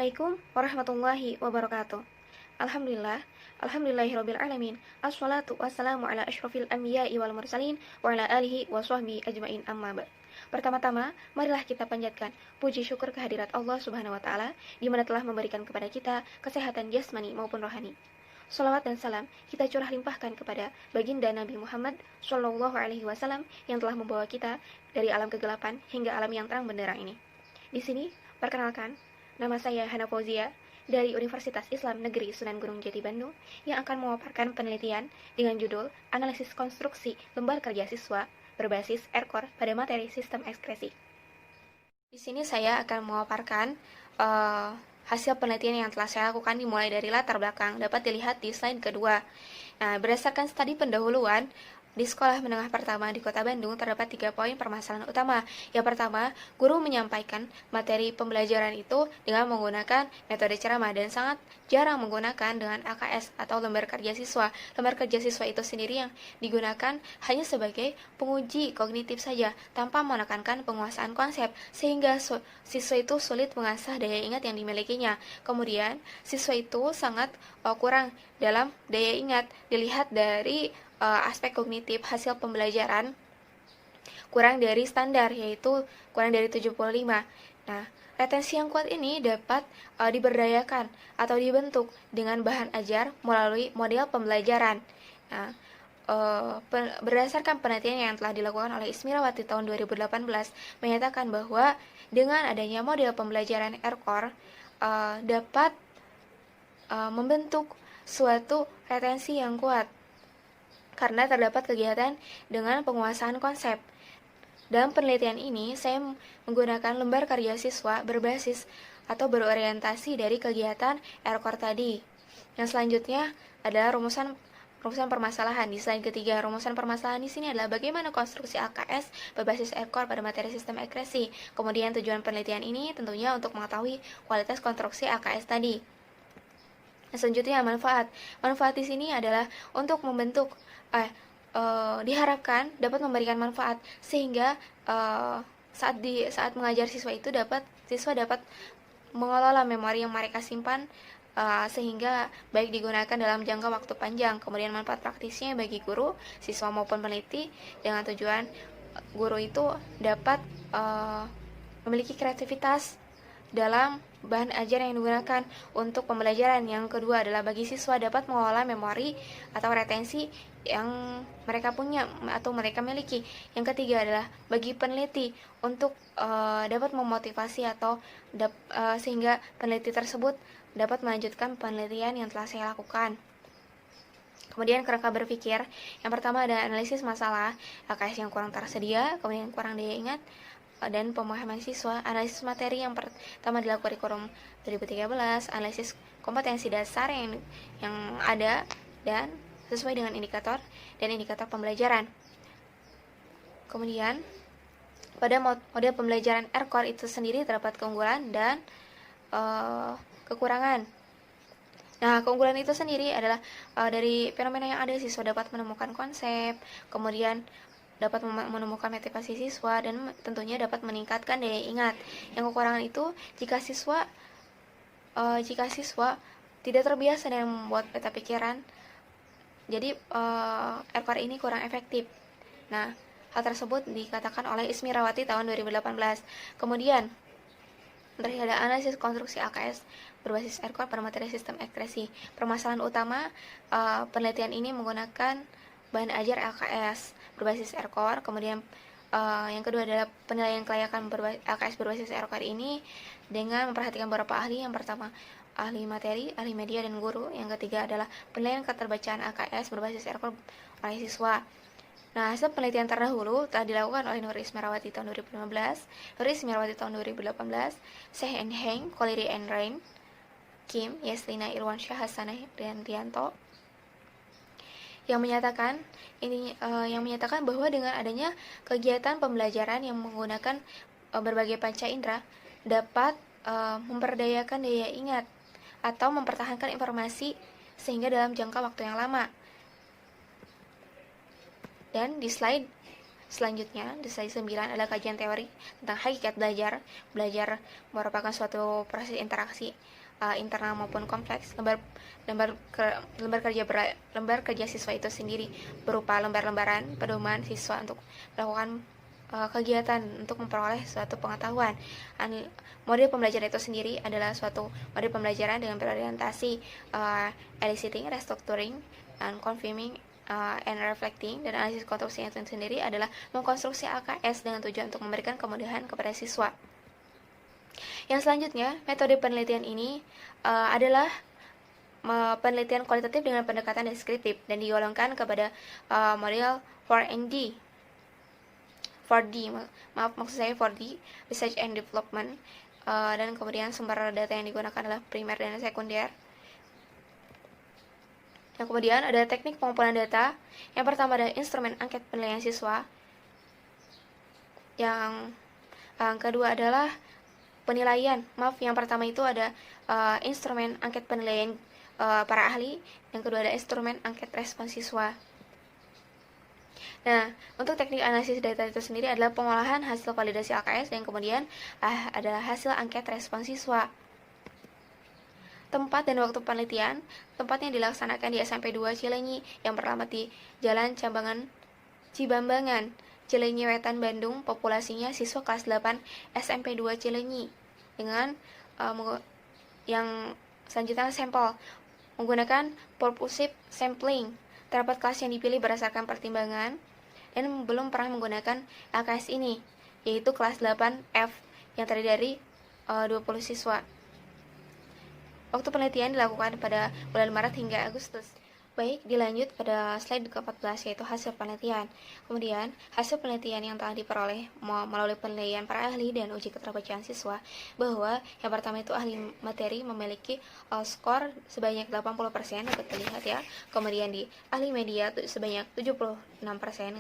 Assalamualaikum warahmatullahi wabarakatuh. Alhamdulillahirabbil alamin. Assalatu wassalamu ala asyrofil anbiya'i wal mursalin wa ala alihi wa sahbihi ajmain, amma ba'd. Pertama-tama, marilah kita panjatkan puji syukur kehadirat Allah Subhanahu wa taala di mana telah memberikan kepada kita kesehatan jasmani maupun rohani. Salawat dan salam kita curah limpahkan kepada baginda Nabi Muhammad Shallallahu Alaihi Wasallam yang telah membawa kita dari alam kegelapan hingga alam yang terang benderang ini. Di sini, perkenalkan, nama saya Hana Fauzia dari Universitas Islam Negeri Sunan Gunung Jati Bandung yang akan memaparkan penelitian dengan judul Analisis Konstruksi Lembar Kerja Siswa berbasis ERCOR pada materi sistem ekskresi. Di sini saya akan memaparkan hasil penelitian yang telah saya lakukan dimulai dari latar belakang, dapat dilihat di slide kedua. Nah, berdasarkan studi pendahuluan, di sekolah menengah pertama di Kota Bandung terdapat 3 poin permasalahan utama. Yang pertama, guru menyampaikan materi pembelajaran itu dengan menggunakan metode ceramah dan sangat jarang menggunakan dengan AKS atau lembar kerja siswa. Lembar kerja siswa itu sendiri yang digunakan hanya sebagai penguji kognitif saja, tanpa menekankan penguasaan konsep, sehingga siswa itu sulit mengasah daya ingat yang dimilikinya. Kemudian, siswa itu sangat kurang dalam daya ingat, dilihat dari aspek kognitif hasil pembelajaran kurang dari standar, yaitu kurang dari 75. Nah, retensi yang kuat ini dapat diberdayakan atau dibentuk dengan bahan ajar melalui model pembelajaran. Nah, berdasarkan penelitian yang telah dilakukan oleh Ismirawati tahun 2018 menyatakan bahwa dengan adanya model pembelajaran ERCOR dapat membentuk suatu retensi yang kuat karena terdapat kegiatan dengan penguasaan konsep. Dalam penelitian ini, saya menggunakan lembar kerja siswa berbasis atau berorientasi dari kegiatan ERCOR tadi. Yang selanjutnya adalah rumusan permasalahan. Di slide ketiga, rumusan permasalahan di sini adalah bagaimana konstruksi AKS berbasis ERCOR pada materi sistem ekskresi. Kemudian tujuan penelitian ini tentunya untuk mengetahui kualitas konstruksi AKS tadi. Selanjutnya, manfaat. Manfaat di sini adalah untuk membentuk diharapkan dapat memberikan manfaat sehingga saat mengajar siswa dapat mengelola memori yang mereka simpan sehingga baik digunakan dalam jangka waktu panjang. Kemudian manfaat praktisnya bagi guru, siswa maupun peneliti dengan tujuan guru itu dapat memiliki kreativitas dalam bahan ajar yang digunakan untuk pembelajaran. Yang kedua adalah bagi siswa dapat mengolah memori atau retensi yang mereka punya atau mereka miliki. Yang ketiga adalah bagi peneliti untuk dapat memotivasi atau sehingga peneliti tersebut dapat melanjutkan penelitian yang telah saya lakukan. Kemudian kerangka berpikir, yang pertama ada analisis masalah, AKS yang kurang tersedia, kemudian kurang daya ingat, dan pemahaman siswa. Analisis materi yang pertama dilakukan kurikulum 2013, analisis kompetensi dasar yang ada dan sesuai dengan indikator dan indikator pembelajaran. Kemudian pada model pembelajaran ERCOR itu sendiri terdapat keunggulan dan kekurangan. Nah, keunggulan itu sendiri adalah dari fenomena yang ada, siswa dapat menemukan konsep, kemudian dapat menemukan motivasi siswa, dan tentunya dapat meningkatkan daya ingat. Yang kekurangan itu jika siswa tidak terbiasa dengan membuat peta pikiran, jadi ERCOR ini kurang efektif. Nah, hal tersebut dikatakan oleh Ismirawati tahun 2018. Kemudian terhadap analisis konstruksi AKS berbasis ERCOR pada materi sistem ekskresi. Permasalahan utama penelitian ini menggunakan bahan ajar AKS berbasis ERCOR. Kemudian yang kedua adalah penilaian kelayakan AKS berbasis ERCOR ini dengan memperhatikan beberapa ahli. Yang pertama, ahli materi, ahli media, dan guru. Yang ketiga adalah penilaian keterbacaan AKS berbasis ERCOR oleh siswa. Nah, hasil penelitian terdahulu telah dilakukan oleh Nur Ismirawati tahun 2015, Nur Ismirawati tahun 2018, Syekh and Heng, Koliri and Rain, Kim, Yaslina Irwansyah, Hasanah, dan Rianto, yang menyatakan bahwa dengan adanya kegiatan pembelajaran yang menggunakan berbagai panca indera dapat memperdayakan daya ingat atau mempertahankan informasi sehingga dalam jangka waktu yang lama. Dan di slide Selanjutnya, di slide 9 adalah kajian teori tentang hakikat belajar. Belajar merupakan suatu proses interaksi internal maupun kompleks. Lembar kerja siswa itu sendiri berupa lembar-lembaran pedoman siswa untuk melakukan kegiatan untuk memperoleh suatu pengetahuan. Model pembelajaran itu sendiri adalah suatu model pembelajaran dengan berorientasi eliciting, restructuring, and confirming, and reflecting. Dan analisis konstruksi itu sendiri adalah mengkonstruksi AKS dengan tujuan untuk memberikan kemudahan kepada siswa. Yang selanjutnya, metode penelitian ini adalah penelitian kualitatif dengan pendekatan deskriptif dan digolongkan kepada model 4D. 4D, maksud saya 4D, Research and Development, dan kemudian sumber data yang digunakan adalah primer dan sekunder. Yang kemudian ada teknik pengumpulan data. Yang pertama ada instrumen angket penilaian siswa. Yang kedua adalah penilaian. Yang pertama itu ada instrumen angket penilaian para ahli. Yang kedua ada instrumen angket respon siswa. Nah, untuk teknik analisis data itu sendiri adalah pengolahan hasil validasi AKS dan kemudian adalah hasil angket respon siswa. Tempat dan waktu penelitian. Tempatnya dilaksanakan di SMP 2 Cileunyi yang beralamat di Jalan Cibambangan, Cileunyi Wetan, Bandung. Populasinya siswa kelas 8 SMP 2 Cileunyi. Dengan yang selanjutnya sampel menggunakan purposive sampling. Terdapat kelas yang dipilih berdasarkan pertimbangan dan belum pernah menggunakan AKS ini, yaitu kelas 8F yang terdiri dari 20 siswa. Waktu penelitian dilakukan pada bulan Maret hingga Agustus. Baik, dilanjut pada slide ke-14 yaitu hasil penelitian. Kemudian, hasil penelitian yang telah diperoleh melalui penilaian para ahli dan uji keterbacaan siswa, bahwa yang pertama itu ahli materi memiliki skor sebanyak 80%, dapat dilihat ya. Kemudian di ahli media sebanyak 76%,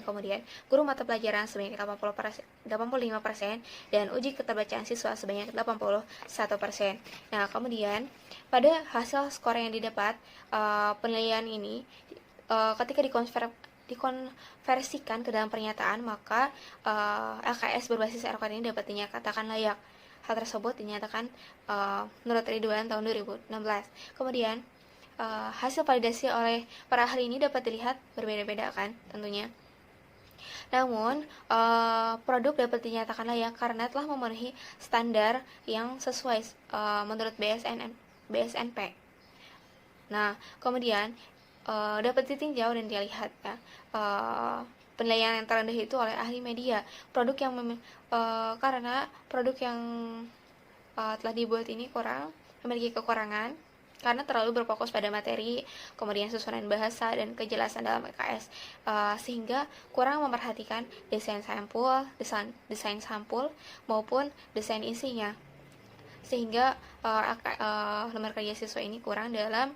kemudian guru mata pelajaran sebanyak 85%, dan uji keterbacaan siswa sebanyak 81%. Nah, kemudian pada hasil skor yang didapat penilaian ini ketika dikonversikan ke dalam pernyataan, maka LKS berbasis RKS ini dapat dinyatakan layak. Hal tersebut dinyatakan menurut Ridwan tahun 2016. Kemudian hasil validasi oleh para ahli ini dapat dilihat berbeda-beda kan tentunya. Namun, produk dapat dinyatakan layak karena telah memenuhi standar yang sesuai menurut BSNP. Nah, kemudian dapat ditinjau dan dilihat ya, penilaian yang terendah itu oleh ahli media. Produk yang karena produk yang telah dibuat ini memiliki kekurangan karena terlalu berfokus pada materi, kemudian susunan bahasa dan kejelasan dalam EKS, sehingga kurang memperhatikan desain sampul maupun desain isinya, sehingga lembar kerja siswa ini kurang dalam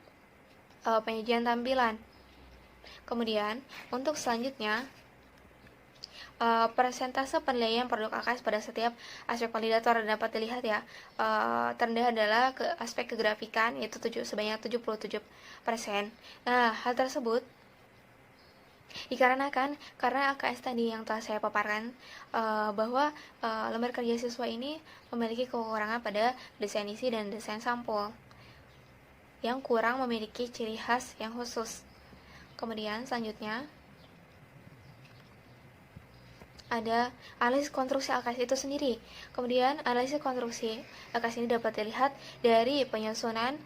penyajian tampilan. Kemudian untuk selanjutnya persentase penilaian produk AKS pada setiap aspek validator dapat dilihat ya. Terendah adalah aspek kegrafikan, yaitu sebanyak 77%. Nah, hal tersebut dikarenakan karena AKS tadi yang telah saya paparkan, bahwa lembar kerja siswa ini memiliki kekurangan pada desain isi dan desain sampul yang kurang memiliki ciri khas yang khusus. Kemudian selanjutnya ada analisis konstruksi AKS itu sendiri. Kemudian analisis konstruksi AKS ini dapat dilihat dari penyusunan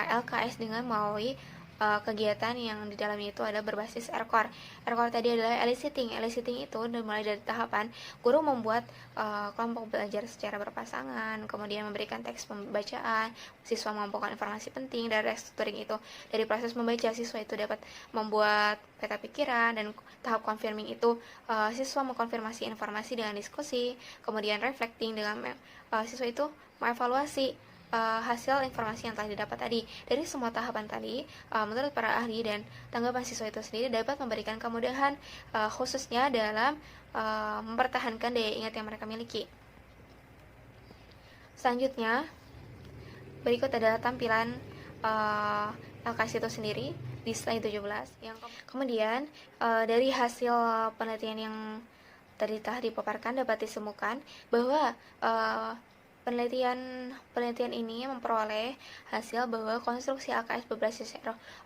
LKS dengan melalui kegiatan yang di dalamnya itu ada berbasis RCORE. RCORE tadi adalah eliciting. Eliciting itu dimulai dari tahapan guru membuat kelompok belajar secara berpasangan, kemudian memberikan teks pembacaan, siswa mengumpulkan informasi penting. Dari restructuring itu, dari proses membaca, siswa itu dapat membuat peta pikiran, dan tahap confirming itu siswa mengkonfirmasi informasi dengan diskusi. Kemudian reflecting, dengan siswa itu mengevaluasi hasil informasi yang telah didapat tadi. Dari semua tahapan tadi, menurut para ahli dan tanggapan siswa itu sendiri dapat memberikan kemudahan khususnya dalam mempertahankan daya ingat yang mereka miliki. Selanjutnya, berikut adalah tampilan LKS itu sendiri di slide 17. Kemudian dari hasil penelitian yang tadi telah dipaparkan dapat ditemukan bahwa penelitian ini memperoleh hasil bahwa konstruksi AKS berbasis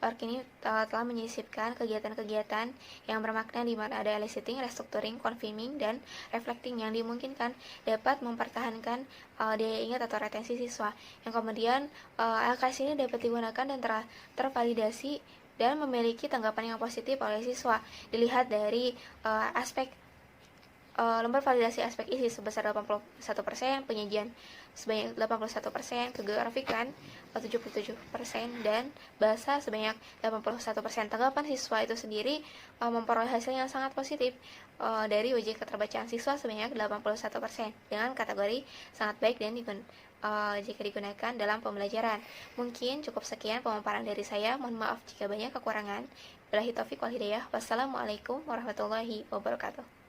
org ini telah menyisipkan kegiatan-kegiatan yang bermakna di mana ada eliciting, restructuring, confirming, dan reflecting yang dimungkinkan dapat mempertahankan daya ingat atau retensi siswa, yang kemudian AKS ini dapat digunakan dan tervalidasi dan memiliki tanggapan yang positif oleh siswa. Dilihat dari aspek lembar validasi aspek isi sebesar 81%, penyajian sebanyak 81%, kegrafikan 77%, dan bahasa sebanyak 81%. Tanggapan siswa itu sendiri memperoleh hasil yang sangat positif dari uji keterbacaan siswa sebanyak 81% dengan kategori sangat baik dan jika digunakan dalam pembelajaran. Mungkin cukup sekian pemaparan dari saya. Mohon maaf jika banyak kekurangan. Billahi taufiq wal hidayah. Wassalamualaikum warahmatullahi wabarakatuh.